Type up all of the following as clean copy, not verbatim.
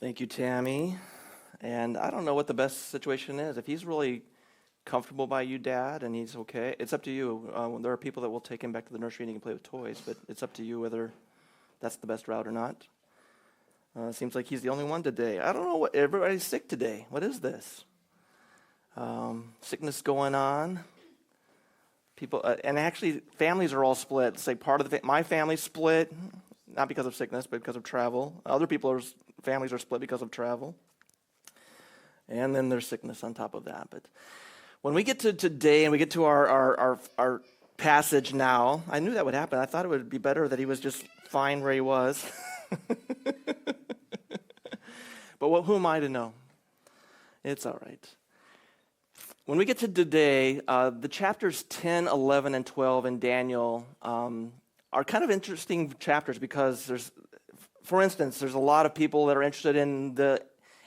Thank you, Tammy. And I don't know what the best situation is. If he's really comfortable by you, Dad, and he's okay, it's up to you. There are people that will take him back to the nursery and he can play with toys, but it's up to you whether that's the best route or not. Seems like he's the only one today. I don't know what, everybody's sick today. What is this? Sickness going on. People, and actually families are all split. It's like part of my family's split, not because of sickness, but because of travel. Other people's families are split because of travel. And then there's sickness on top of that. But when we get to today and we get to our passage now, I knew that would happen. I thought it would be better that he was just fine where he was. But who am I to know? It's all right. When we get to today, the chapters 10, 11, and 12 in Daniel are kind of interesting chapters because for instance, there's a lot of people that are interested in the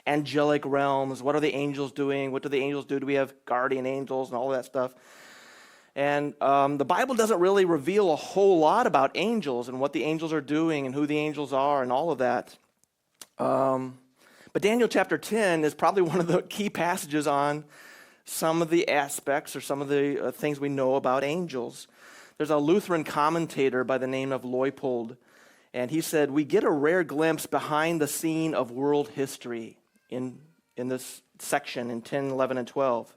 angelic realms. What are the angels doing? What do the angels do? Do we have guardian angels and all that stuff? And the Bible doesn't really reveal a whole lot about angels and what the angels are doing and who the angels are and all of that. But Daniel chapter 10 is probably one of the key passages on some of the aspects or some of the things we know about angels. There's a Lutheran commentator by the name of Leupold, and he said, we get a rare glimpse behind the scene of world history in this section in 10, 11, and 12.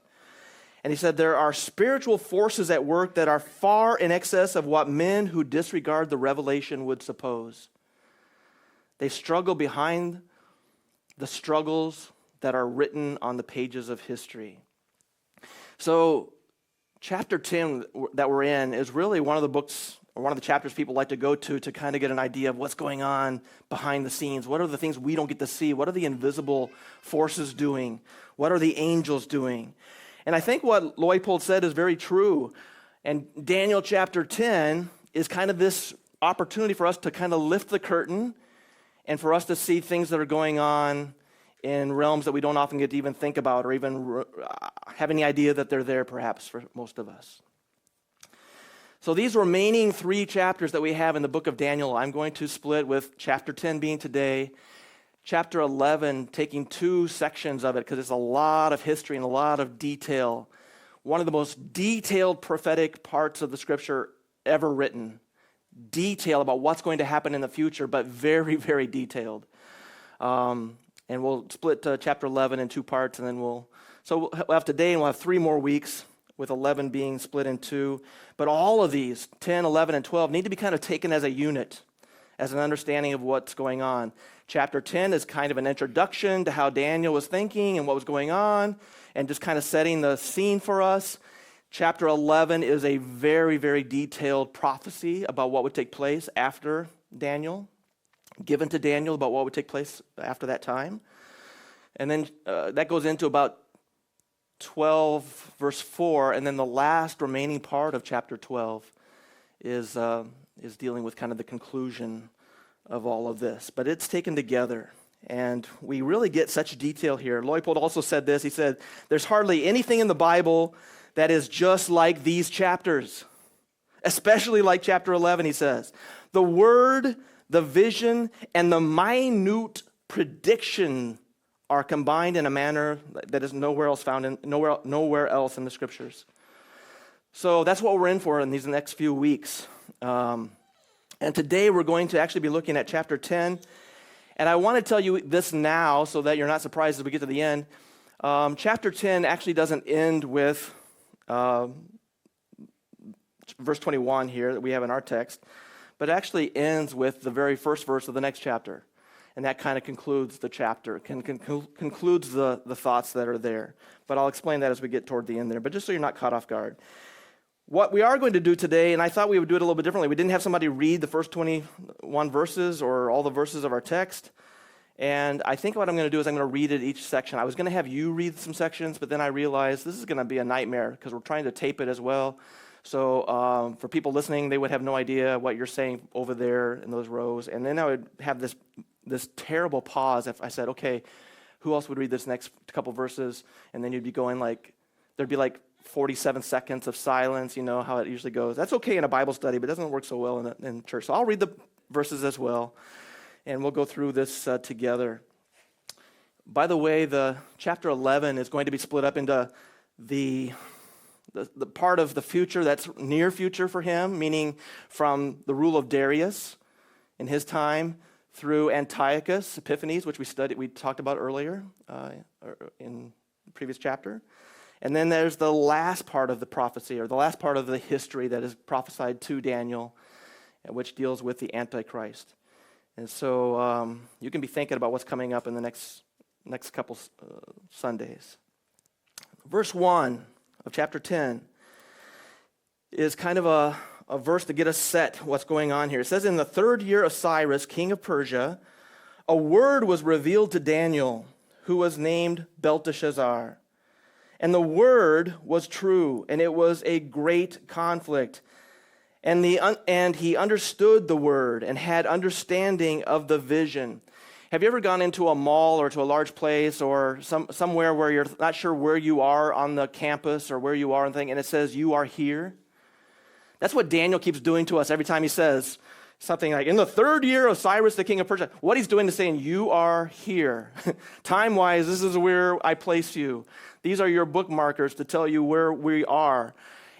And he said, there are spiritual forces at work that are far in excess of what men who disregard the revelation would suppose. They struggle behind the struggles that are written on the pages of history. So chapter 10 that we're in is really one of the books or one of the chapters people like to go to kind of get an idea of what's going on behind the scenes. What are the things we don't get to see? What are the invisible forces doing? What are the angels doing? And I think what Leupold said is very true. And Daniel chapter 10 is kind of this opportunity for us to kind of lift the curtain and for us to see things that are going on in realms that we don't often get to even think about or even have any idea that they're there, perhaps, for most of us. So these remaining 3 chapters that we have in the book of Daniel, I'm going to split with chapter 10 being today, chapter 11 taking 2 sections of it because it's a lot of history and a lot of detail. One of the most detailed prophetic parts of the scripture ever written. Detail about what's going to happen in the future, but very, very detailed. And we'll split chapter 11 in 2 parts, and then we'll have today, and we'll have 3 more weeks, with 11 being split in 2. But all of these, 10, 11, and 12, need to be kind of taken as a unit, as an understanding of what's going on. Chapter 10 is kind of an introduction to how Daniel was thinking and what was going on, and just kind of setting the scene for us. Chapter 11 is a very, very detailed prophecy about what would take place after Daniel, given to Daniel about what would take place after that time. And then that goes into about 12, verse 4, and then the last remaining part of chapter 12 is dealing with kind of the conclusion of all of this. But it's taken together, and we really get such detail here. Leupold also said this. He said, there's hardly anything in the Bible that is just like these chapters, especially like chapter 11, he says. The word, the vision, and the minute prediction are combined in a manner that is nowhere else in the scriptures. So that's what we're in for in these next few weeks. And today we're going to actually be looking at chapter 10. And I want to tell you this now so that you're not surprised as we get to the end. Chapter 10 actually doesn't end with verse 21 here that we have in our text, but actually ends with the very first verse of the next chapter. And that kind of concludes the chapter, concludes the thoughts that are there. But I'll explain that as we get toward the end there. But just so you're not caught off guard. What we are going to do today, and I thought we would do it a little bit differently. We didn't have somebody read the first 21 verses or all the verses of our text. And I think what I'm going to do is I'm going to read it each section. I was going to have you read some sections, but then I realized this is going to be a nightmare because we're trying to tape it as well. So for people listening, they would have no idea what you're saying over there in those rows. And then I would have this terrible pause if I said, okay, who else would read this next couple verses? And then you'd be going there'd be 47 seconds of silence, you know how it usually goes. That's okay in a Bible study, but it doesn't work so well in church. So I'll read the verses as well, and we'll go through this together. By the way, the chapter 11 is going to be split up into the part of the future that's near future for him, meaning from the rule of Darius in his time through Antiochus Epiphanes, which we talked about earlier in the previous chapter. And then there's the last part of the prophecy, or the last part of the history that is prophesied to Daniel, which deals with the Antichrist. And so you can be thinking about what's coming up in the next couple Sundays. Verse 1 of chapter 10 is kind of a verse to get us set what's going on here. It says, in the 3rd year of Cyrus, king of Persia, a word was revealed to Daniel, who was named Belteshazzar. And the word was true, and it was a great conflict. And he understood the word and had understanding of the vision. Have you ever gone into a mall or to a large place or somewhere where you're not sure where you are on the campus or where you are and it says you are here? That's what Daniel keeps doing to us every time he says something like, in the 3rd year of Cyrus, the king of Persia. What he's doing is saying, you are here. Time-wise, this is where I place you. These are your bookmarkers to tell you where we are.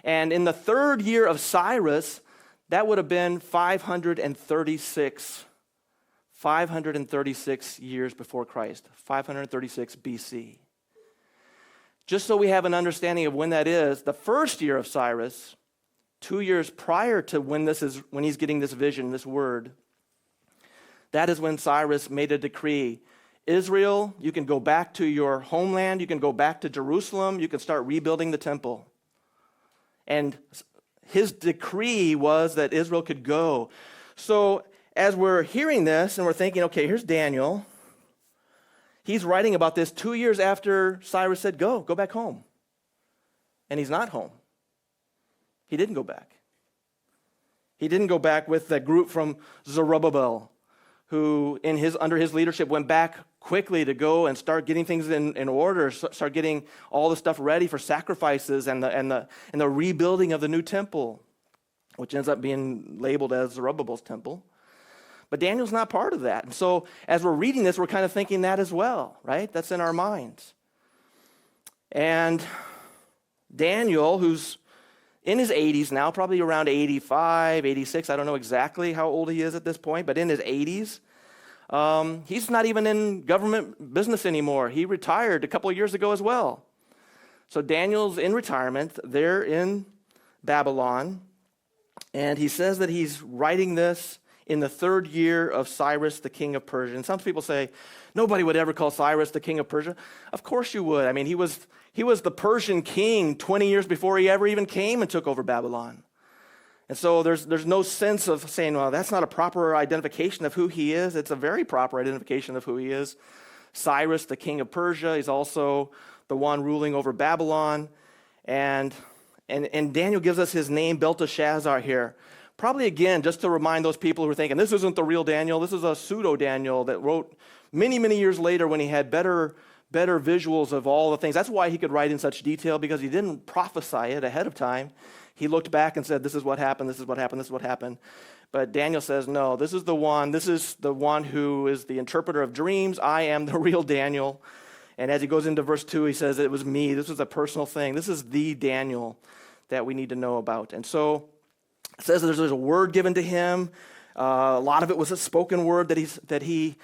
And in the 3rd year of Cyrus, that would have been 536 years before Christ, 536 BC. Just so we have an understanding of when that is, the 1st year of Cyrus, 2 years prior to when he's getting this vision, this word, that is when Cyrus made a decree. Israel, you can go back to your homeland, you can go back to Jerusalem, you can start rebuilding the temple. And his decree was that Israel could go. So as we're hearing this and we're thinking, okay, here's Daniel. He's writing about this 2 years after Cyrus said, go back home. And he's not home. He didn't go back. He didn't go back with that group from Zerubbabel, who under his leadership went back quickly to go and start getting things in order, start getting all the stuff ready for sacrifices and the rebuilding of the new temple, which ends up being labeled as Zerubbabel's temple. But Daniel's not part of that. And so as we're reading this, we're kind of thinking that as well, right? That's in our minds. And Daniel, who's in his 80s now, probably around 85, 86, I don't know exactly how old he is at this point, but in his 80s, he's not even in government business anymore. He retired a couple of years ago as well. So Daniel's in retirement. They're in Babylon. And he says that he's writing this in the 3rd year of Cyrus, the king of Persia. And some people say, nobody would ever call Cyrus the king of Persia. Of course you would. I mean, he was the Persian king 20 years before he ever even came and took over Babylon. And so there's no sense of saying, well, that's not a proper identification of who he is. It's a very proper identification of who he is. Cyrus, the king of Persia, is also the one ruling over Babylon. And Daniel gives us his name, Belteshazzar, here. Probably, again, just to remind those people who are thinking, this isn't the real Daniel. This is a pseudo-Daniel that wrote many, many years later when he had better visuals of all the things. That's why he could write in such detail, because he didn't prophesy it ahead of time. He looked back and said, this is what happened, this is what happened, this is what happened. But Daniel says, no, this is the one who is the interpreter of dreams. I am the real Daniel. And as he goes into verse 2, he says, it was me. This was a personal thing. This is the Daniel that we need to know about. And so it says there's a word given to him. A lot of it was a spoken word that he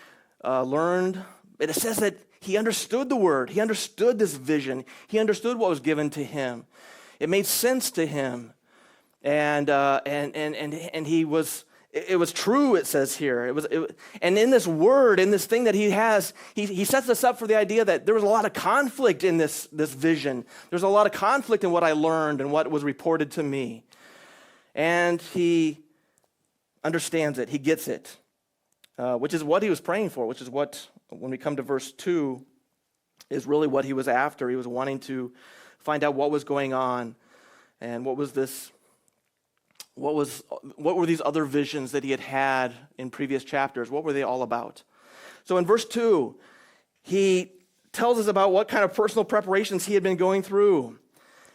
learned. But it says that he understood the word. He understood this vision. He understood what was given to him. It made sense to him. And he was, it was true, it says here. And in this word, in this thing that he has, he sets us up for the idea that there was a lot of conflict in this vision. There's a lot of conflict in what I learned and what was reported to me. And he understands it. He gets it, which is what he was praying for, which is what, when we come to verse 2, is really what he was after. He was wanting to find out what was going on and what were these other visions that he had in previous chapters? What were they all about? So in verse 2, he tells us about what kind of personal preparations he had been going through.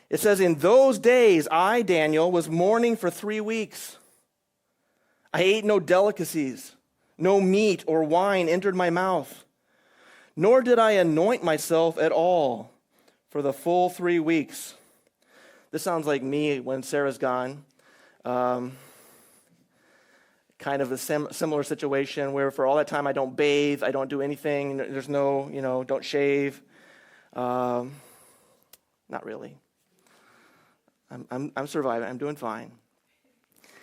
It says, in those days, I, Daniel, was mourning for 3 weeks. I ate no delicacies. No meat or wine entered my mouth. Nor did I anoint myself at all for the full 3 weeks. This sounds like me when Sarah's gone. Kind of a similar situation where for all that time I don't bathe, I don't do anything. There's no, don't shave. Not really. I'm surviving. I'm doing fine.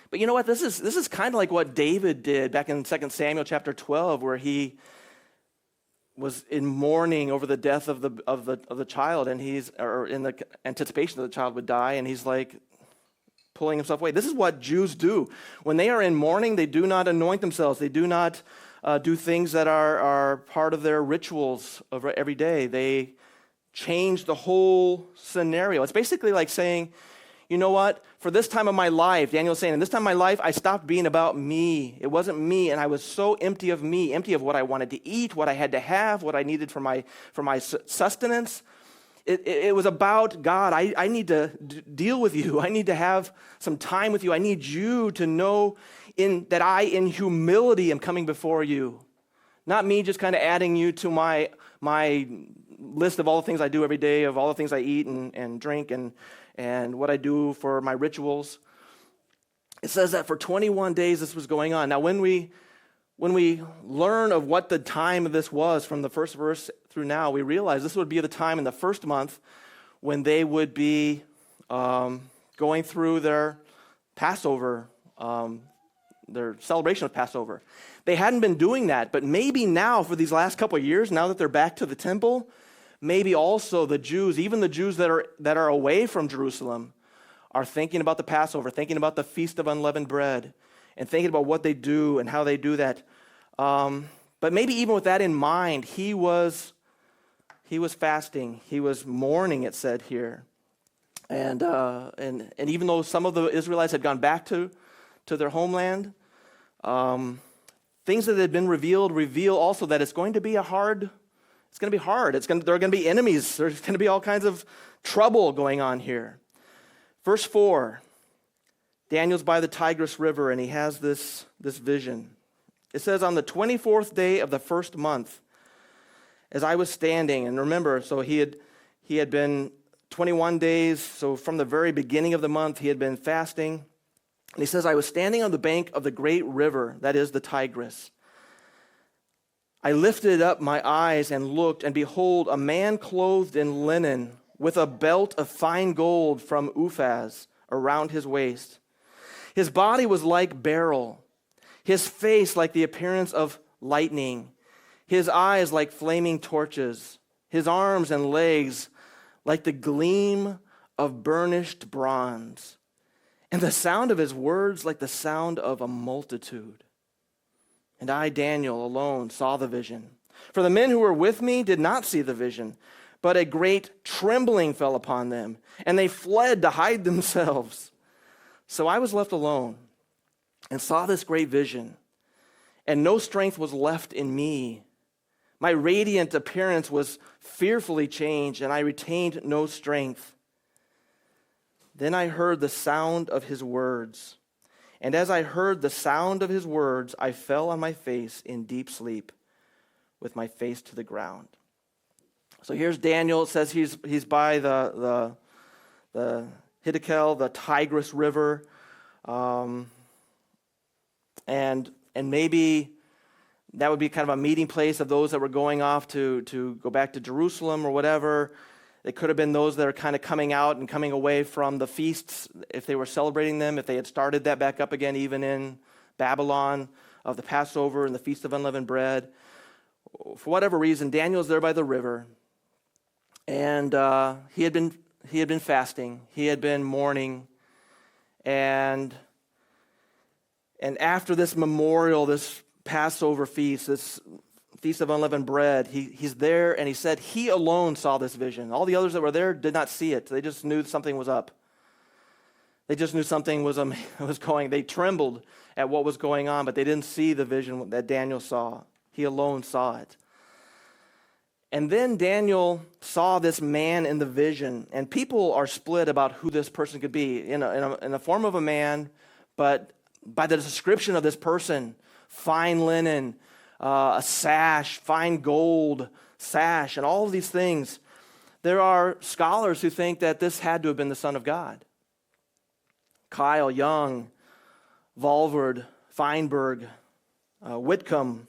But you know what? This is kind of like what David did back in 2 Samuel chapter 12, where he was in mourning over the death of the child, and or in the anticipation that the child would die, and he's like pulling himself away. This is what Jews do. When they are in mourning, they do not anoint themselves. They do not do things that are part of their rituals of every day. They change the whole scenario. It's basically like saying, you know what? For this time of my life, Daniel's saying, in this time of my life, I stopped being about me. It wasn't me, and I was so empty of me, empty of what I wanted to eat, what I had to have, what I needed for my sustenance. It was about God. I need to deal with you. I need to have some time with you. I need you to know that I, in humility, am coming before you. Not me just kind of adding you to my list of all the things I do every day, of all the things I eat and drink and what I do for my rituals. It says that for 21 days this was going on. Now, when we learn of what the time of this was from the first verse through now, we realize this would be the time in the first month when they would be going through their Passover, their celebration of Passover. They hadn't been doing that, but maybe now for these last couple of years, now that they're back to the temple, maybe also the Jews, even the Jews that are away from Jerusalem, are thinking about the Passover, thinking about the Feast of Unleavened Bread, and thinking about what they do and how they do that. But maybe even with that in mind, he was fasting. He was mourning, it said here. And even though some of the Israelites had gone back to their homeland, things that had been reveal also that it's going to be hard. There are going to be enemies. There's going to be all kinds of trouble going on here. Verse 4, Daniel's by the Tigris River, and he has this vision. It says, on the 24th day of the first month, as I was standing, and remember, so he had been 21 days, so from the very beginning of the month, he had been fasting. And he says, I was standing on the bank of the great river, that is the Tigris. I lifted up my eyes and looked, and behold, a man clothed in linen with a belt of fine gold from Uphaz around his waist. His body was like beryl, his face like the appearance of lightning, his eyes like flaming torches, his arms and legs like the gleam of burnished bronze, and the sound of his words like the sound of a multitude. And I, Daniel, alone saw the vision. For the men who were with me did not see the vision, but a great trembling fell upon them, and they fled to hide themselves. So I was left alone and saw this great vision, and no strength was left in me. My radiant appearance was fearfully changed, and I retained no strength. Then I heard the sound of his words. And as I heard the sound of his words, I fell on my face in deep sleep with my face to the ground. So here's Daniel. It says he's by the Hiddekel, the Tigris River. And maybe that would be kind of a meeting place of those that were going off to go back to Jerusalem or whatever. It could have been those that are kind of coming out and coming away from the feasts, if they were celebrating them, if they had started that back up again, even in Babylon, of the Passover and the Feast of Unleavened Bread. For whatever reason, Daniel's there by the river, and he had been fasting, he had been mourning, and after this memorial, this Passover feast, this Feast of Unleavened Bread, he's there, and he said he alone saw this vision. All the others that were there did not see it. They just knew something was up. They just knew something was going. They trembled at what was going on, but they didn't see the vision that Daniel saw. He alone saw it. And then Daniel saw this man in the vision, and people are split about who this person could be in the form of a man, but by the description of this person, fine linen, a sash, fine gold sash, and all of these things. There are scholars who think that this had to have been the Son of God. Kyle, Young, Valvard, Feinberg, Whitcomb,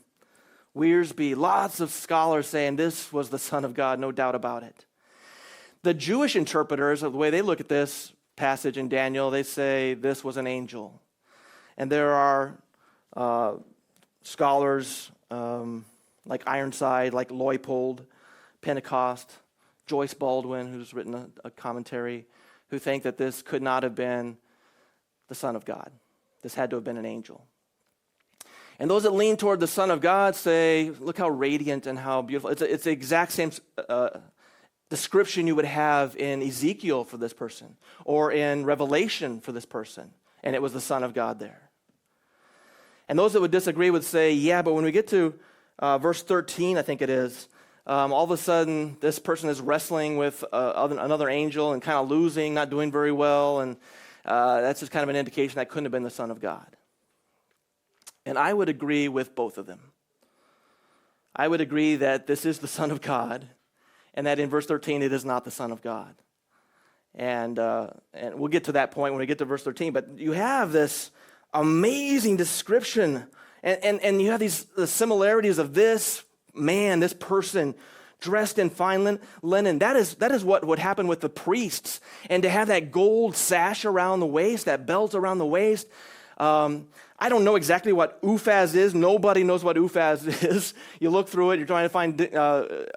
Wiersbe, lots of scholars saying this was the Son of God, no doubt about it. The Jewish interpreters, the way they look at this passage in Daniel, they say this was an angel. And there are scholars like Ironside, like Leupold, Pentecost, Joyce Baldwin, who's written a commentary, who think that this could not have been the Son of God. This had to have been an angel. And those that lean toward the Son of God say, look how radiant and how beautiful. It's the exact same description you would have in Ezekiel for this person, or in Revelation for this person, and it was the Son of God there. And those that would disagree would say, yeah, but when we get to verse 13, I think it is, all of a sudden this person is wrestling with another angel and kind of losing, not doing very well, and that's just kind of an indication that couldn't have been the Son of God. And I would agree with both of them. I would agree that this is the Son of God, and that in verse 13 it is not the Son of God. And we'll get to that point when we get to verse 13, but you have this amazing description, and you have the similarities of this man, this person, dressed in fine linen. That is what would happen with the priests. And to have that gold sash around the waist, that belt around the waist. I don't know exactly what Uphaz is. Nobody knows what Uphaz is. You look through it, you're trying to find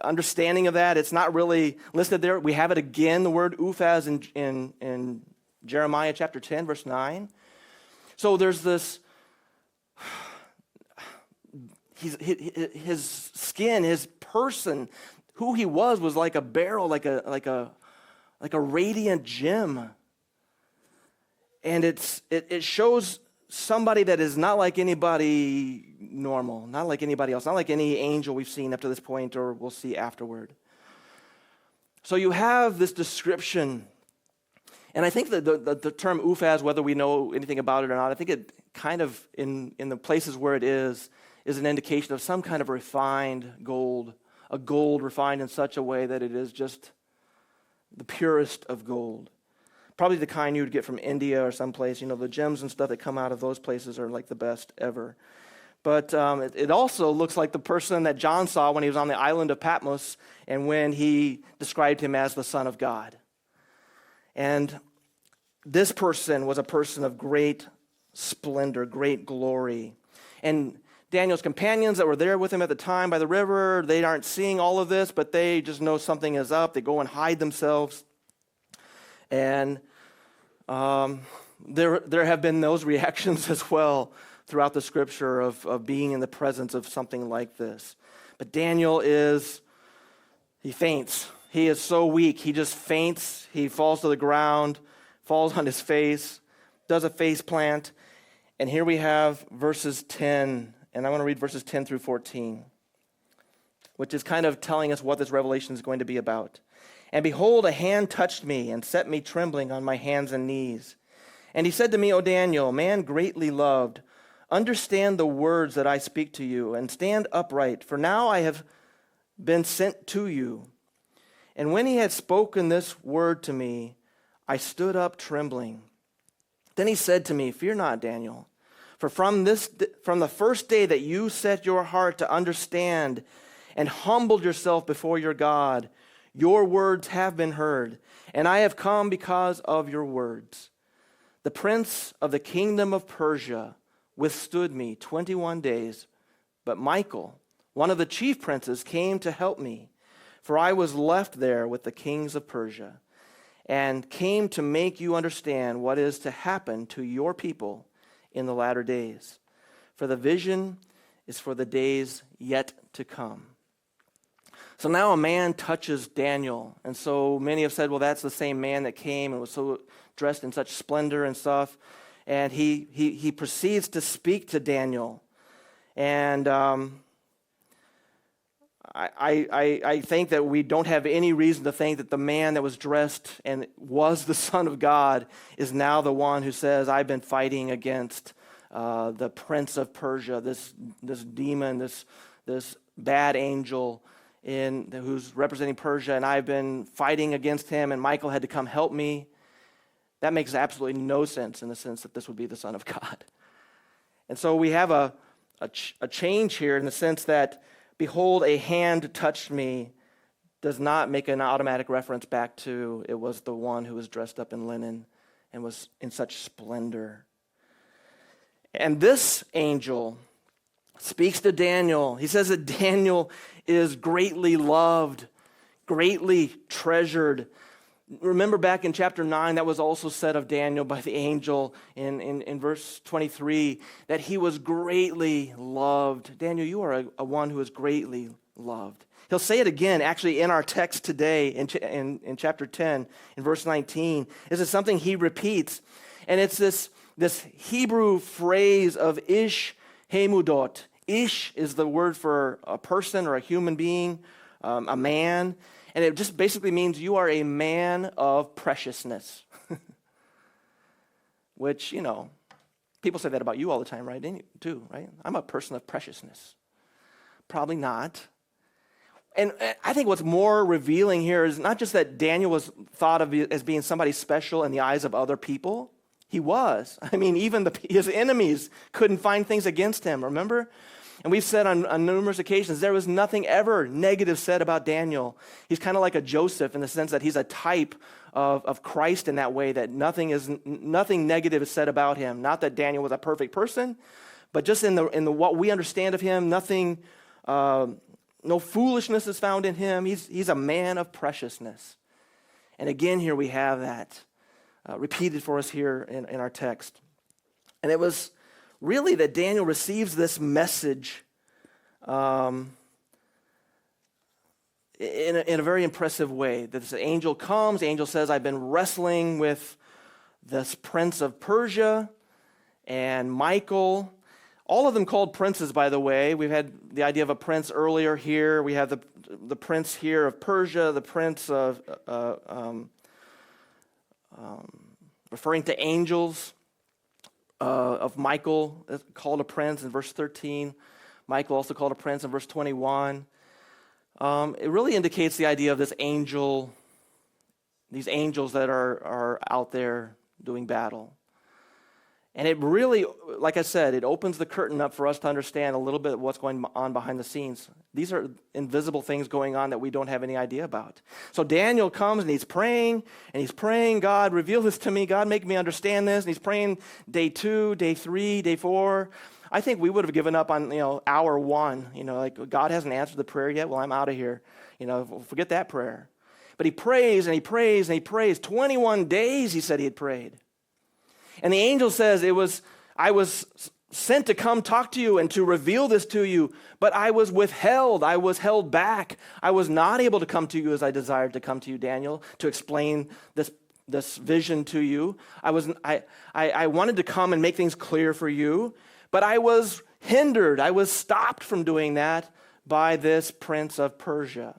understanding of that. It's not really listed there. We have it again, the word Uphaz in Jeremiah chapter 10, verse 9. So there's this, his skin, his person, who he was like a beryl, like a radiant gem. And it shows somebody that is not like anybody normal, not like anybody else, not like any angel we've seen up to this point or we'll see afterward. So you have this description, and I think that the term Uphaz, whether we know anything about it or not, I think it kind of, in the places where it is an indication of some kind of refined gold, a gold refined in such a way that it is just the purest of gold. Probably the kind you would get from India or someplace. The gems and stuff that come out of those places are like the best ever. But it also looks like the person that John saw when he was on the island of Patmos and when he described him as the Son of God. And this person was a person of great splendor, great glory. And Daniel's companions that were there with him at the time by the river, they aren't seeing all of this, but they just know something is up. They go and hide themselves. And there have been those reactions as well throughout the scripture of being in the presence of something like this. But Daniel he faints. He is so weak. He just faints. He falls to the ground, falls on his face, does a face plant. And here we have verses 10, and I want to read verses 10 through 14, which is kind of telling us what this revelation is going to be about. And behold, a hand touched me and set me trembling on my hands and knees. And he said to me, O Daniel, man greatly loved, understand the words that I speak to you, and stand upright, for now I have been sent to you. And when he had spoken this word to me, I stood up trembling. Then he said to me, fear not, Daniel, for from the first day that you set your heart to understand and humbled yourself before your God, your words have been heard, and I have come because of your words. The prince of the kingdom of Persia withstood me 21 days, but Michael, one of the chief princes, came to help me, for I was left there with the kings of Persia, and came to make you understand what is to happen to your people in the latter days. For the vision is for the days yet to come. So now a man touches Daniel, and so many have said, well, that's the same man that came and was so dressed in such splendor and stuff. And he proceeds to speak to Daniel. And I think that we don't have any reason to think that the man that was dressed and was the Son of God is now the one who says, I've been fighting against the prince of Persia, this demon, this bad angel who's representing Persia, and I've been fighting against him, and Michael had to come help me. That makes absolutely no sense in the sense that this would be the Son of God. And so we have a change here in the sense that, behold, a hand touched me, does not make an automatic reference back to it was the one who was dressed up in linen and was in such splendor. And this angel speaks to Daniel. He says that Daniel is greatly loved, greatly treasured. Remember back in chapter 9, that was also said of Daniel by the angel in verse 23, that he was greatly loved. Daniel, you are a one who is greatly loved. He'll say it again, actually, in our text today, in chapter 10, in verse 19. This is something he repeats, and it's this Hebrew phrase of ish hemudot. Ish is the word for a person or a human being, a man. And it just basically means you are a man of preciousness. Which, people say that about you all the time, right? Too, right? I'm a person of preciousness. Probably not. And I think what's more revealing here is not just that Daniel was thought of as being somebody special in the eyes of other people. He was. I mean, even his enemies couldn't find things against him, remember? And we've said on numerous occasions, there was nothing ever negative said about Daniel. He's kind of like a Joseph in the sense that he's a type of Christ in that way, that nothing negative is said about him. Not that Daniel was a perfect person, but just in the what we understand of him, nothing, no foolishness is found in him. He's a man of preciousness. And again, here we have that repeated for us here in our text. And it was really that Daniel receives this message in a very impressive way. That this angel comes, the angel says, I've been wrestling with this prince of Persia and Michael. All of them called princes, by the way. We've had the idea of a prince earlier here. We have the prince here of Persia, the prince of, referring to angels. Of Michael, called a prince in verse 13. Michael also called a prince in verse 21. It really indicates the idea of this angel, these angels that are out there doing battle. And it really, like I said, it opens the curtain up for us to understand a little bit of what's going on behind the scenes. These are invisible things going on that we don't have any idea about. So Daniel comes and he's praying, God, reveal this to me. God, make me understand this. And he's praying day 2, day 3, day 4. I think we would have given up on, hour 1. Like, God hasn't answered the prayer yet. Well, I'm out of here. Forget that prayer. But he prays and he prays and he prays. 21 days, he said he had prayed. And the angel says, I was sent to come talk to you and to reveal this to you, but I was withheld. I was held back. I was not able to come to you as I desired to come to you, Daniel, to explain this vision to you. I wanted to come and make things clear for you, but I was hindered. I was stopped from doing that by this prince of Persia.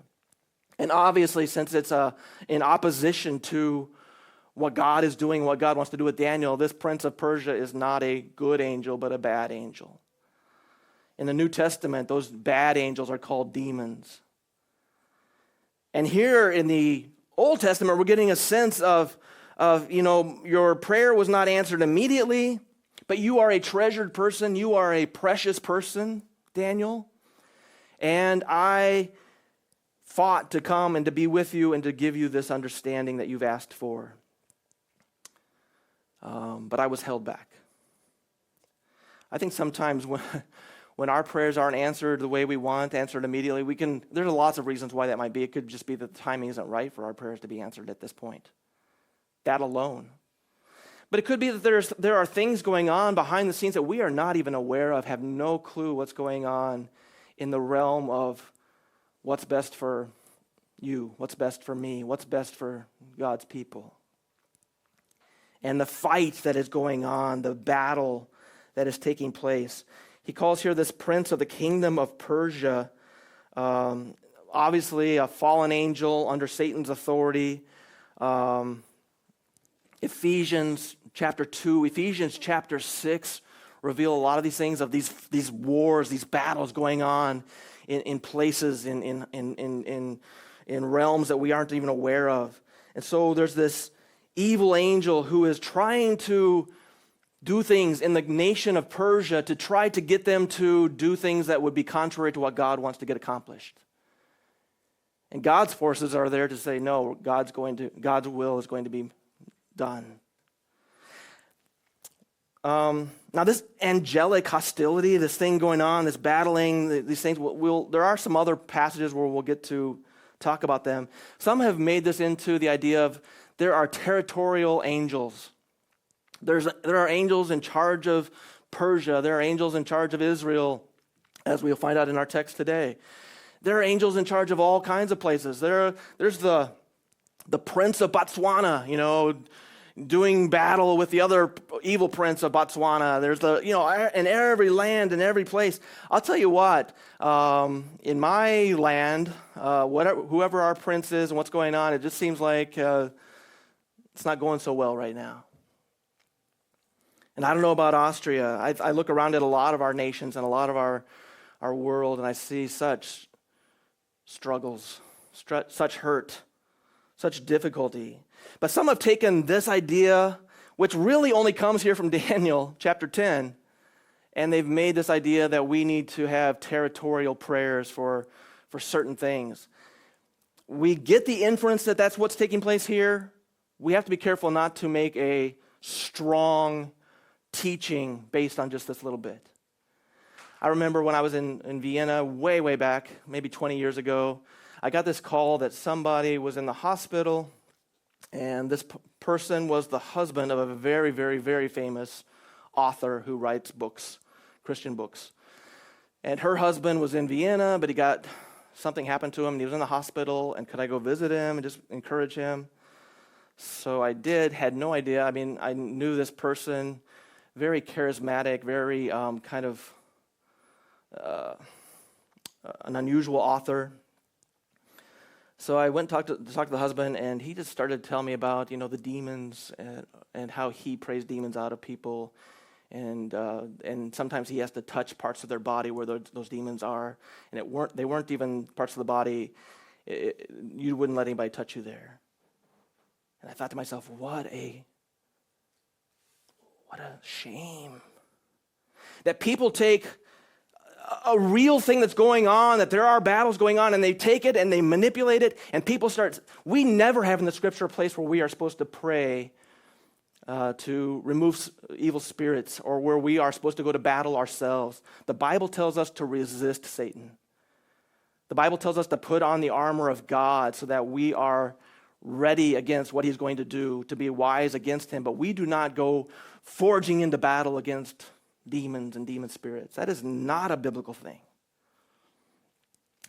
And obviously, since it's in opposition to what God is doing, what God wants to do with Daniel, this prince of Persia is not a good angel, but a bad angel. In the New Testament, those bad angels are called demons. And here in the Old Testament, we're getting a sense of your prayer was not answered immediately, but you are a treasured person, you are a precious person, Daniel. And I fought to come and to be with you and to give you this understanding that you've asked for. But I was held back. I think sometimes when our prayers aren't answered the way we want, answered immediately, there's lots of reasons why that might be. It could just be that the timing isn't right for our prayers to be answered at this point. That alone. But it could be that there are things going on behind the scenes that we are not even aware of, have no clue what's going on in the realm of what's best for you, what's best for me, what's best for God's people. And the fight that is going on, the battle that is taking place. He calls here this prince of the kingdom of Persia, obviously a fallen angel under Satan's authority. Ephesians chapter 2, Ephesians chapter 6 reveal a lot of these things of these wars, these battles going on in places, in realms that we aren't even aware of. And so there's this evil angel who is trying to do things in the nation of Persia to try to get them to do things that would be contrary to what God wants to get accomplished. And God's forces are there to say, no, God's will is going to be done. Now this angelic hostility, this thing going on, this battling, these things, there are some other passages where we'll get to talk about them. Some have made this into the idea of there are territorial angels. There are angels in charge of Persia. There are angels in charge of Israel, as we'll find out in our text today. There are angels in charge of all kinds of places. There's the prince of Botswana, doing battle with the other evil prince of Botswana. There's in every land, in every place. I'll tell you what, in my land, whoever our prince is and what's going on, it just seems like it's not going so well right now. And I don't know about Austria. I look around at a lot of our nations and a lot of our world, and I see such struggles, such hurt, such difficulty. But some have taken this idea, which really only comes here from Daniel chapter 10, and they've made this idea that we need to have territorial prayers for certain things. We get the inference that that's what's taking place here. We have to be careful not to make a strong teaching based on just this little bit. I remember when I was in Vienna way back, maybe 20 years ago, I got this call that somebody was in the hospital, and this person was the husband of a very, very, very famous author who writes books, Christian books. And her husband was in Vienna, but something happened to him, and he was in the hospital, and could I go visit him and just encourage him? So I did, had no idea. I mean, I knew this person, very charismatic, very an unusual author. So I went and talked to the husband, and he just started to tell me about, the demons and how he prays demons out of people. And sometimes he has to touch parts of their body where those demons are. And they weren't even parts of the body. You wouldn't let anybody touch you there. And I thought to myself, what a shame. That people take a real thing that's going on, that there are battles going on, and they take it and they manipulate it, and we never have in the scripture a place where we are supposed to pray to remove evil spirits, or where we are supposed to go to battle ourselves. The Bible tells us to resist Satan. The Bible tells us to put on the armor of God so that we are ready against what he's going to do, to be wise against him. But we do not go forging into battle against demons and demon spirits. That is not a biblical thing.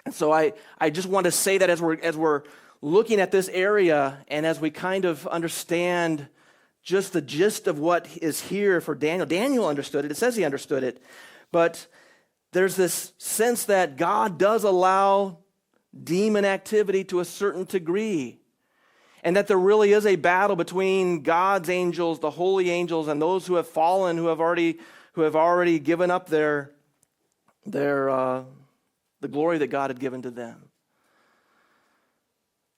And so I just want to say that as we're looking at this area, and as we kind of understand just the gist of what is here for Daniel. Daniel understood it. It says he understood it. But there's this sense that God does allow demon activity to a certain degree, and that there really is a battle between God's angels, the holy angels, and those who have fallen, who have already given up the glory that God had given to them.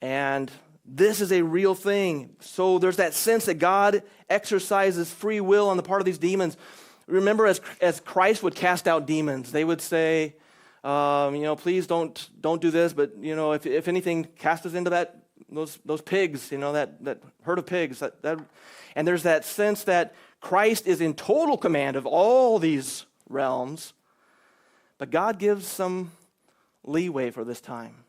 And this is a real thing. So there's that sense that God exercises free will on the part of these demons. Remember, as Christ would cast out demons, they would say, please don't do this, but if anything, cast us into those pigs, that herd of pigs. And there's that sense that Christ is in total command of all these realms, but God gives some leeway for this time.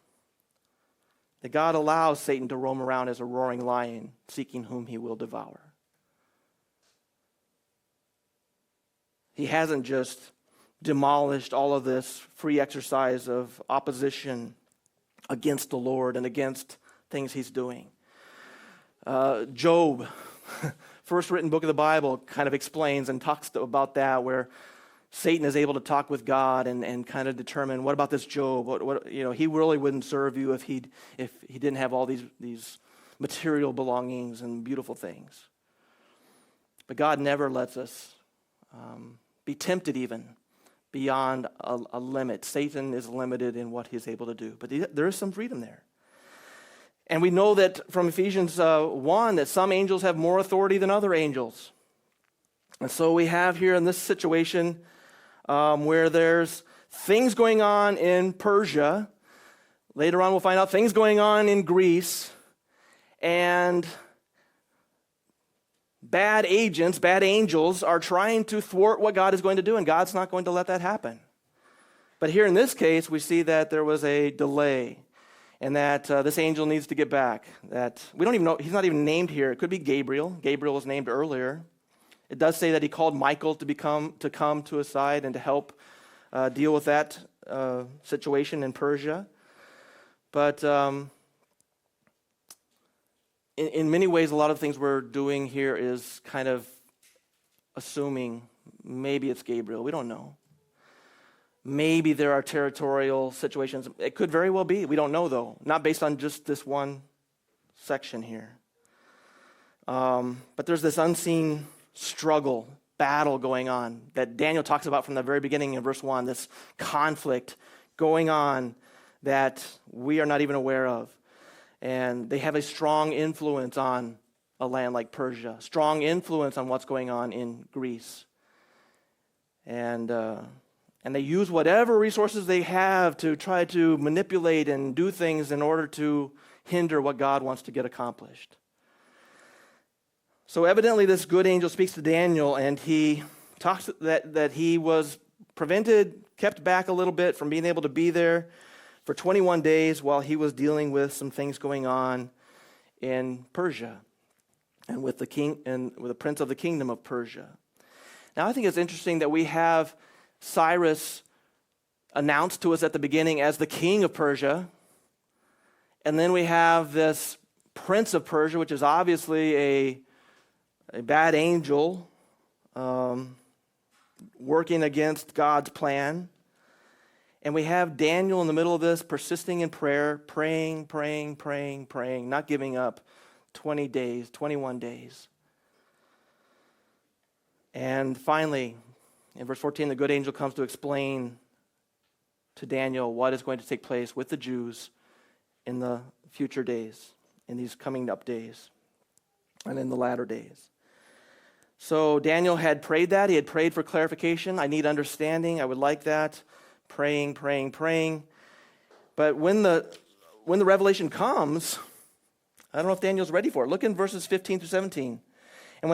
That God allows Satan to roam around as a roaring lion, seeking whom he will devour. He hasn't just demolished all of this free exercise of opposition against the Lord and against things he's doing. Job, first written book of the Bible, kind of explains and talks about that, where Satan is able to talk with God and kind of determine, what about this Job? He really wouldn't serve you if he didn't have all these material belongings and beautiful things. But God never lets us be tempted even beyond a limit. Satan is limited in what he's able to do, but there is some freedom there. And we know that from Ephesians 1 that some angels have more authority than other angels. And so we have here in this situation where there's things going on in Persia. Later on we'll find out things going on in Greece. And bad agents, bad angels are trying to thwart what God is going to do, and God's not going to let that happen. But here in this case, we see that there was a delay, and that this angel needs to get back. That we don't even know, he's not even named here. It could be Gabriel. Gabriel was named earlier. It does say that he called Michael to come to his side and to help deal with that situation in Persia. But in many ways, a lot of things we're doing here is kind of assuming maybe it's Gabriel. We don't know. Maybe there are territorial situations. It could very well be. We don't know, though. Not based on just this one section here. But there's this unseen struggle, battle going on that Daniel talks about from the very beginning in verse 1, this conflict going on that we are not even aware of. And they have a strong influence on a land like Persia, strong influence on what's going on in Greece. And they use whatever resources they have to try to manipulate and do things in order to hinder what God wants to get accomplished. So evidently this good angel speaks to Daniel, and he talks that he was kept back a little bit from being able to be there for 21 days while he was dealing with some things going on in Persia and with the king and with the prince of the kingdom of Persia. Now I think it's interesting that we have Cyrus announced to us at the beginning as the king of Persia, and then we have this prince of Persia, which is obviously a bad angel working against God's plan. And we have Daniel in the middle of this, persisting in prayer, praying, not giving up 20 days, 21 days. And finally, in verse 14, the good angel comes to explain to Daniel what is going to take place with the Jews in the future days, in these coming up days, and in the latter days. So Daniel had prayed that. He had prayed for clarification. I need understanding. I would like that. Praying. But when the revelation comes, I don't know if Daniel's ready for it. Look in verses 15 through 17. And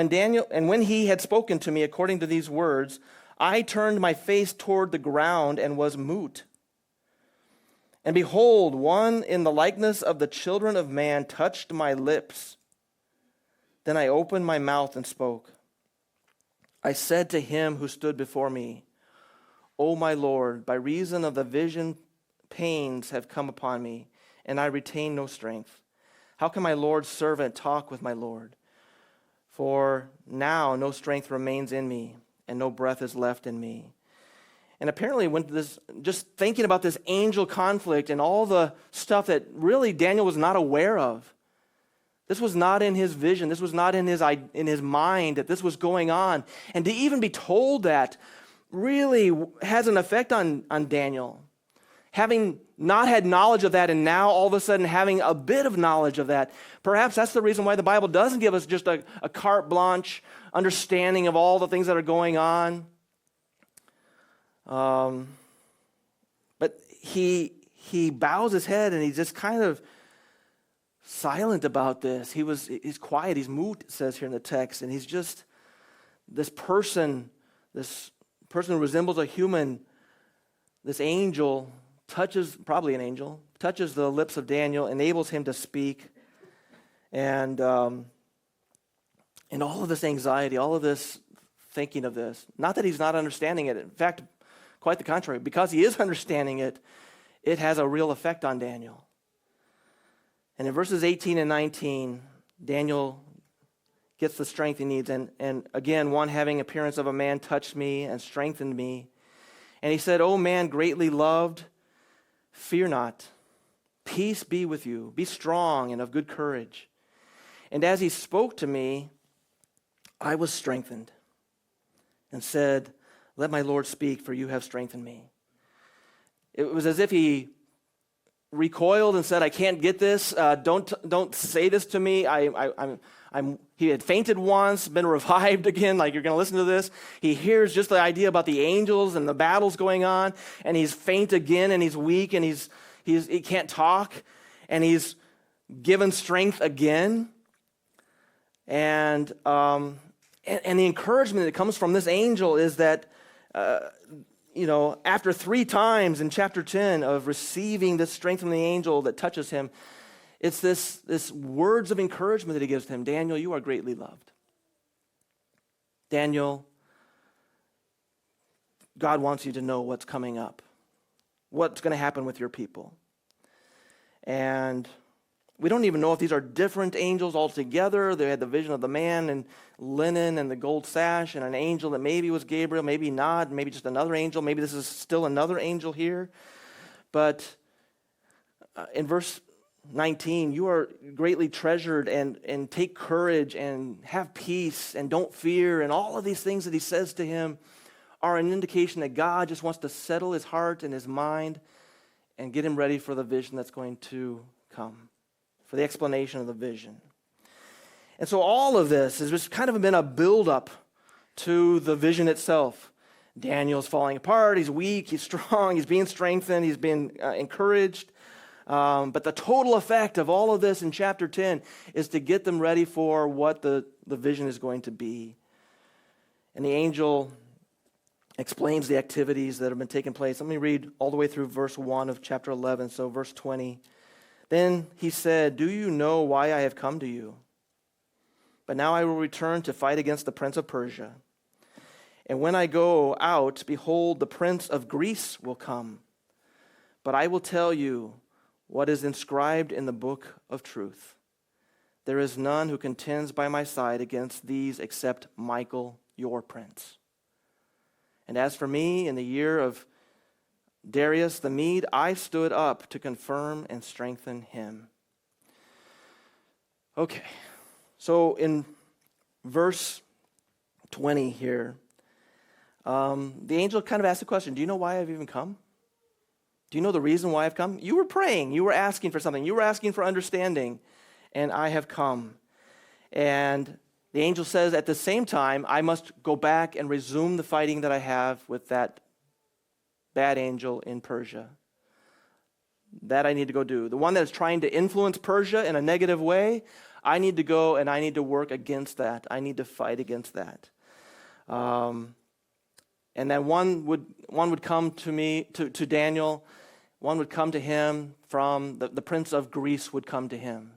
when he had spoken to me according to these words, I turned my face toward the ground and was mute. And behold, one in the likeness of the children of man touched my lips. Then I opened my mouth and spoke. I said to him who stood before me, O my Lord, by reason of the vision, pains have come upon me, and I retain no strength. How can my Lord's servant talk with my Lord? For now no strength remains in me, and no breath is left in me. And apparently, just thinking about this angel conflict and all the stuff that really Daniel was not aware of. This was not in his vision. This was not in his mind that this was going on. And to even be told that really has an effect on Daniel. Having not had knowledge of that and now all of a sudden having a bit of knowledge of that, perhaps that's the reason why the Bible doesn't give us just a carte blanche understanding of all the things that are going on. But he bows his head and he's just kind of silent about this. He's quiet, he's mute, it says here in the text, and he's just this person who resembles a human, this angel, probably an angel, touches the lips of Daniel, enables him to speak, and all of this anxiety, all of this thinking of this, not that he's not understanding it, in fact, quite the contrary, because he is understanding it, it has a real effect on Daniel. And in verses 18 and 19, Daniel gets the strength he needs. And again, one having appearance of a man touched me and strengthened me. And he said, O man greatly loved, fear not. Peace be with you. Be strong and of good courage. And as he spoke to me, I was strengthened and said, Let my Lord speak, for you have strengthened me. It was as if he recoiled and said, I can't get this. Don't say this to me. He had fainted once, been revived again, like you're going to listen to this. He hears just the idea about the angels and the battles going on, and he's faint again, and he's weak, and he can't talk, and he's given strength again. And the encouragement that comes from this angel is that, after 3 times in chapter 10 of receiving this strength from the angel that touches him, it's this words of encouragement that he gives to him. Daniel, you are greatly loved. Daniel, God wants you to know what's coming up, what's going to happen with your people. And we don't even know if these are different angels altogether. They had the vision of the man in linen and the gold sash, and an angel that maybe was Gabriel, maybe not, maybe just another angel. Maybe this is still another angel here. But in verse 19, you are greatly treasured, and take courage and have peace and don't fear. And all of these things that he says to him are an indication that God just wants to settle his heart and his mind and get him ready for the vision that's going to come, for the explanation of the vision. And so all of this has just kind of been a build-up to the vision itself. Daniel's falling apart, he's weak, he's strong, he's being strengthened, he's being encouraged. But the total effect of all of this in chapter 10 is to get them ready for what the vision is going to be. And the angel explains the activities that have been taking place. Let me read all the way through verse 1 of chapter 11, so verse 20. Then he said, do you know why I have come to you? But now I will return to fight against the prince of Persia. And when I go out, behold, the prince of Greece will come. But I will tell you what is inscribed in the book of truth. There is none who contends by my side against these except Michael, your prince. And as for me, in the year of Darius the Mede, I stood up to confirm and strengthen him. Okay, so in verse 20 here, the angel kind of asked the question, do you know why I've even come? Do you know the reason why I've come? You were praying, you were asking for something, you were asking for understanding, and I have come. And the angel says at the same time, I must go back and resume the fighting that I have with that bad angel in Persia. That I need to go do. The one that is trying to influence Persia in a negative way, I need to go and I need to work against that. I need to fight against that. And then one would come to Daniel. One would come to him from the prince of Greece would come to him.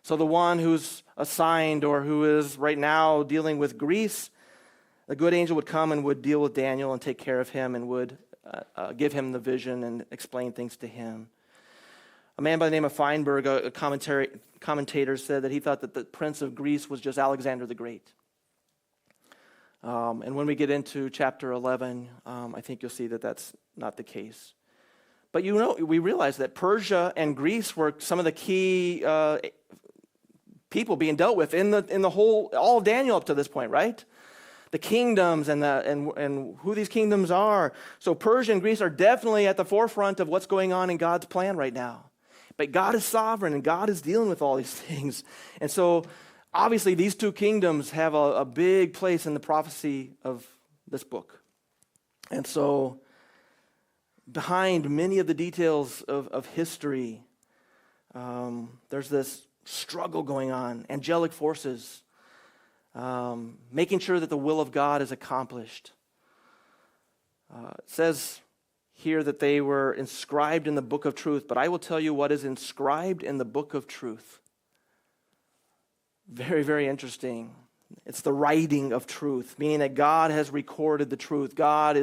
So the one who's assigned or who is right now dealing with Greece, the good angel would come and would deal with Daniel and take care of him and would give him the vision and explain things to him. A man by the name of Feinberg, a commentator, said that he thought that the prince of Greece was just Alexander the Great. And when we get into chapter 11, I think you'll see that that's not the case. But we realize that Persia and Greece were some of the key people being dealt with in the whole, all of Daniel up to this point, right? The kingdoms and who these kingdoms are. So Persia and Greece are definitely at the forefront of what's going on in God's plan right now. But God is sovereign and God is dealing with all these things. And so obviously these two kingdoms have a big place in the prophecy of this book. And so behind many of the details of history, there's this struggle going on, angelic forces, making sure that the will of God is accomplished. It says here that they were inscribed in the book of truth, but I will tell you what is inscribed in the book of truth. Very, very interesting. It's the writing of truth, meaning that God has recorded the truth. God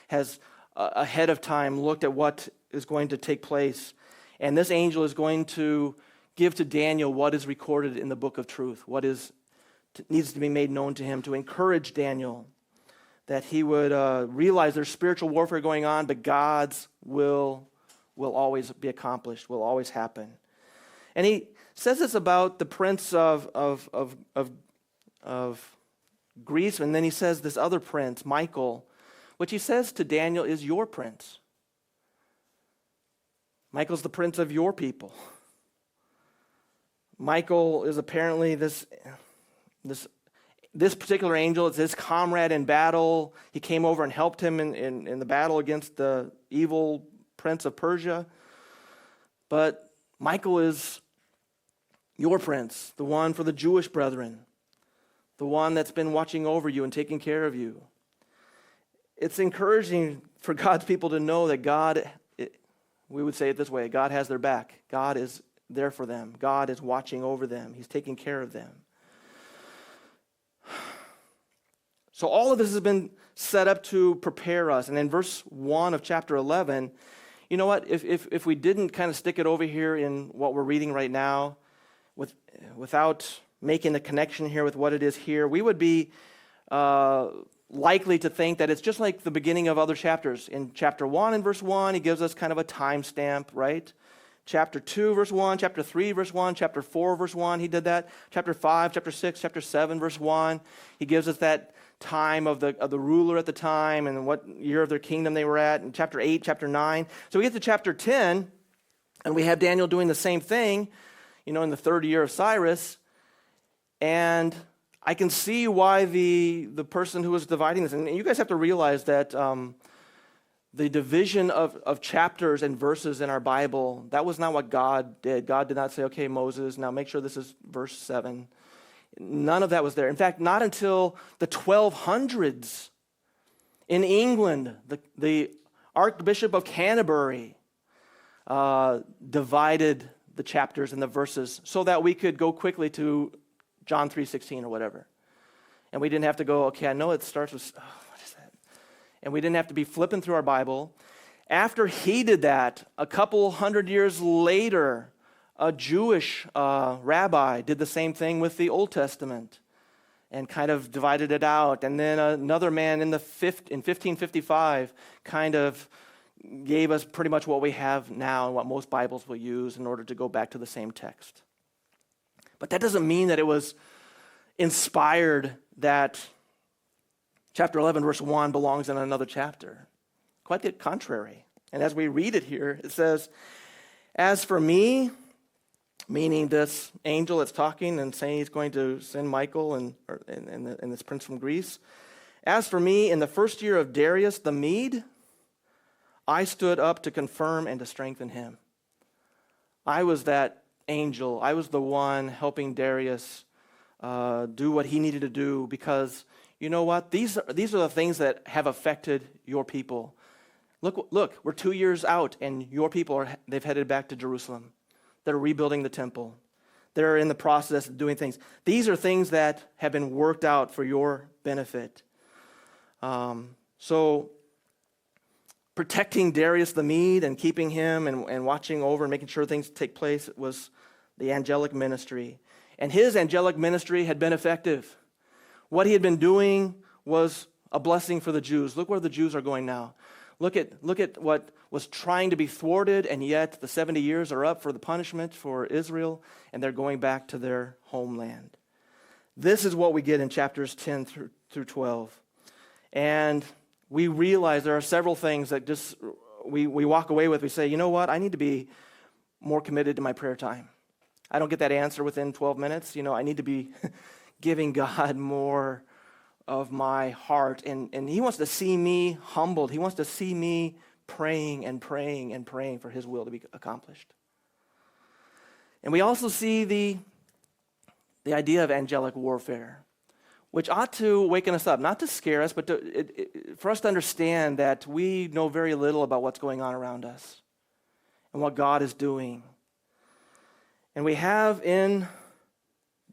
has ahead of time looked at what is going to take place. And this angel is going to give to Daniel what is recorded in the book of truth, what needs to be made known to him, to encourage Daniel that he would realize there's spiritual warfare going on, but God's will always be accomplished, will always happen. And he says this about the prince of Greece, and then he says this other prince, Michael, which he says to Daniel is your prince. Michael's the prince of your people. Michael is apparently this particular angel. It's his comrade in battle. He came over and helped him in the battle against the evil prince of Persia. But Michael is your prince, the one for the Jewish brethren, the one that's been watching over you and taking care of you. It's encouraging for God's people to know that God, we would say it this way, God has their back. God is there for them. God is watching over them. He's taking care of them. So all of this has been set up to prepare us. And in verse 1 of chapter 11, you know what? If we didn't kind of stick it over here in what we're reading right now, without making the connection here with what it is here, we would be likely to think that it's just like the beginning of other chapters. In chapter 1 and verse 1, he gives us kind of a timestamp, right? Chapter 2, verse 1, chapter 3, verse 1, chapter 4, verse 1, he did that. Chapter 5, chapter 6, chapter 7, verse 1, he gives us that time of the ruler at the time and what year of their kingdom they were at. In chapter 8, chapter 9. So we get to chapter 10, and we have Daniel doing the same thing, in the third year of Cyrus. And I can see why the person who was dividing this, and you guys have to realize that the division of chapters and verses in our Bible, that was not what God did. God did not say, okay, Moses, now make sure this is verse 7. None of that was there. In fact, not until the 1200s in England, the Archbishop of Canterbury divided the chapters and the verses so that we could go quickly to John 3:16 or whatever. And we didn't have to go, okay, I know it starts with, what is that? And we didn't have to be flipping through our Bible. After he did that, a couple hundred years later, a Jewish rabbi did the same thing with the Old Testament and kind of divided it out. And then another man in 1555 kind of gave us pretty much what we have now and what most Bibles will use in order to go back to the same text. But that doesn't mean that it was inspired that chapter 11, verse 1 belongs in another chapter. Quite the contrary. And as we read it here, it says, as for me, meaning this angel that's talking and saying he's going to send Michael and this prince from Greece. As for me, in the first year of Darius the Mede, I stood up to confirm and to strengthen him. I was that angel. I was the one helping Darius do what he needed to do because, you know what? These are the things that have affected your people. Look, we're 2 years out and your people, they've headed back to Jerusalem. They're rebuilding the temple. They're in the process of doing things. These are things that have been worked out for your benefit. So protecting Darius the Mede and keeping him and watching over and making sure things take place was the angelic ministry. And his angelic ministry had been effective. What he had been doing was a blessing for the Jews. Look where the Jews are going now. Look at what was trying to be thwarted, and yet the 70 years are up for the punishment for Israel, and they're going back to their homeland. This is what we get in chapters 10 through 12. And we realize there are several things that just we walk away with. We say, you know what? I need to be more committed to my prayer time. I don't get that answer within 12 minutes. I need to be giving God more of my heart. And he wants to see me humbled. He wants to see me praying and praying and praying for his will to be accomplished. And we also see the idea of angelic warfare, which ought to waken us up, not to scare us, but for us to understand that we know very little about what's going on around us and what God is doing. And we have in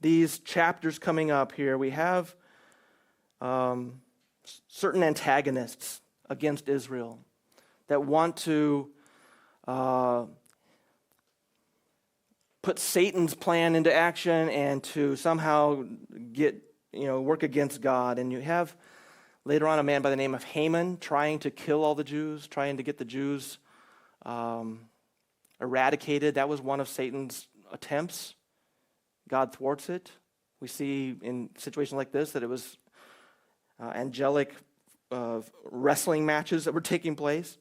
these chapters coming up here, we have certain antagonists against Israel that want to put Satan's plan into action and to somehow work against God. And you have later on a man by the name of Haman trying to kill all the Jews, trying to get the Jews eradicated. That was one of Satan's attempts. God thwarts it. We see in situations like this that it was angelic wrestling matches that were taking place.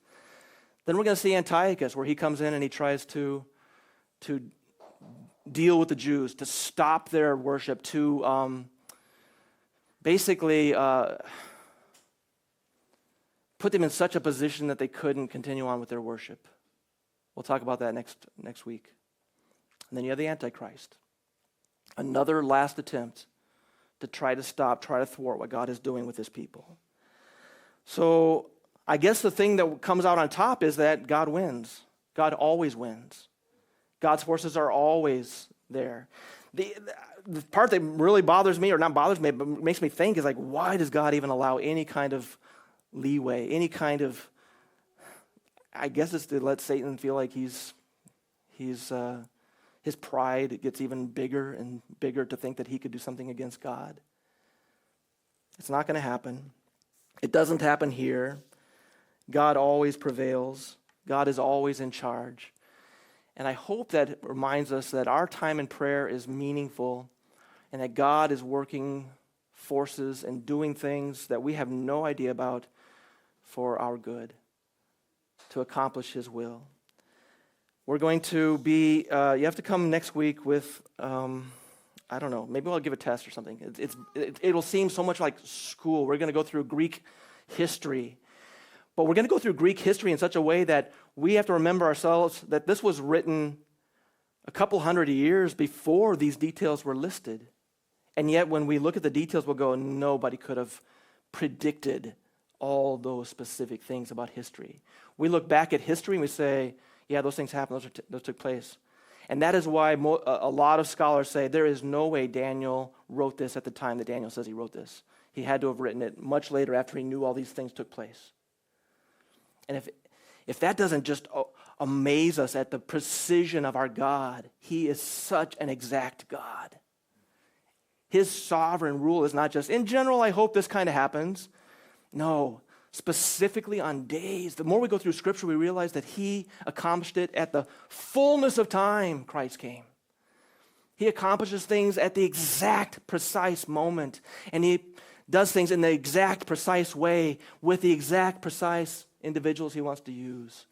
Then we're going to see Antiochus, where he comes in and he tries to deal with the Jews, to stop their worship, to basically put them in such a position that they couldn't continue on with their worship. We'll talk about that next week. And then you have the Antichrist. Another last attempt to try to thwart what God is doing with his people. So I guess the thing that comes out on top is that God wins. God always wins. God's forces are always there. The part that really bothers me, or not bothers me, but makes me think is like, why does God even allow any kind of leeway, any kind of, I guess it's to let Satan feel like his pride gets even bigger and bigger to think that he could do something against God. It's not going to happen. It doesn't happen here. God always prevails. God is always in charge. And I hope that reminds us that our time in prayer is meaningful and that God is working forces and doing things that we have no idea about for our good, to accomplish his will. We're going to be, you have to come next week with, I don't know, maybe I'll give a test or something. It'll seem so much like school. We're going to go through Greek history. But we're going to go through Greek history in such a way that we have to remember ourselves that this was written a couple hundred years before these details were listed. And yet when we look at the details, we'll go, nobody could have predicted all those specific things about history. We look back at history and we say, yeah, those things happened, those took place. And that is why a lot of scholars say there is no way Daniel wrote this at the time that Daniel says he wrote this. He had to have written it much later after he knew all these things took place. And if that doesn't just amaze us at the precision of our God, he is such an exact God. His sovereign rule is not just, in general, I hope this kind of happens. No, specifically on days. The more we go through Scripture, we realize that he accomplished it at the fullness of time Christ came. He accomplishes things at the exact, precise moment. And he does things in the exact, precise way with the exact, precise individuals he wants to use.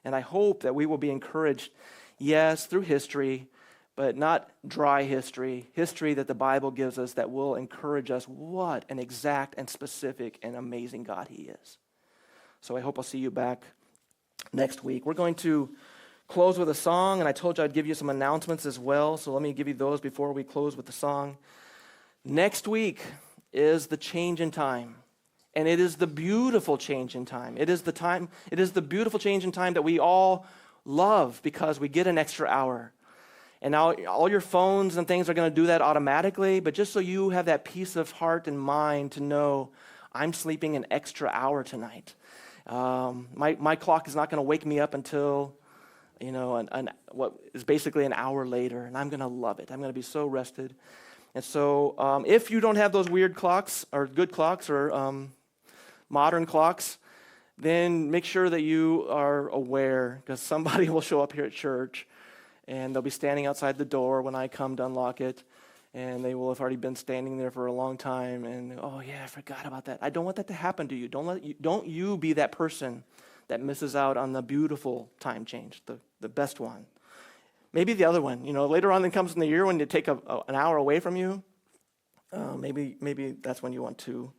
And I hope that we will be encouraged, yes, through history, but not dry history that the Bible gives us that will encourage us what an exact and specific and amazing God he is. So I hope I'll see you back next week. We're going to close with a song, and I told you I'd give you some announcements as well, so let me give you those before we close with the song. Next week is the change in time. And it is the beautiful change in time. It is the beautiful change in time that we all love because we get an extra hour. And now all your phones and things are going to do that automatically, but just so you have that peace of heart and mind to know, I'm sleeping an extra hour tonight. My clock is not going to wake me up until, what is basically an hour later, and I'm going to love it. I'm going to be so rested. And so if you don't have those weird clocks or good clocks or modern clocks, then make sure that you are aware because somebody will show up here at church and they'll be standing outside the door when I come to unlock it, and they will have already been standing there for a long time, and oh yeah, I forgot about that. I don't want that to happen to you. Don't you be that person that misses out on the beautiful time change, the best one. Maybe the other one, later on that comes in the year when you take an hour away from you, maybe that's when you want to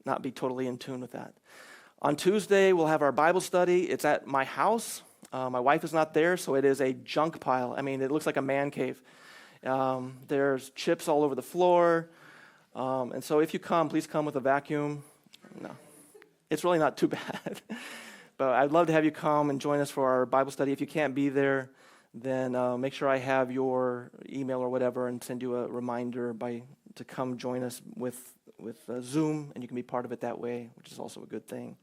not be totally in tune with that. On Tuesday, we'll have our Bible study. It's at my house. My wife is not there, so it is a junk pile. I mean, it looks like a man cave. There's chips all over the floor. And so if you come, please come with a vacuum. No, it's really not too bad. But I'd love to have you come and join us for our Bible study. If you can't be there, then make sure I have your email or whatever and send you a reminder to come join us with Zoom, and you can be part of it that way, which is also a good thing.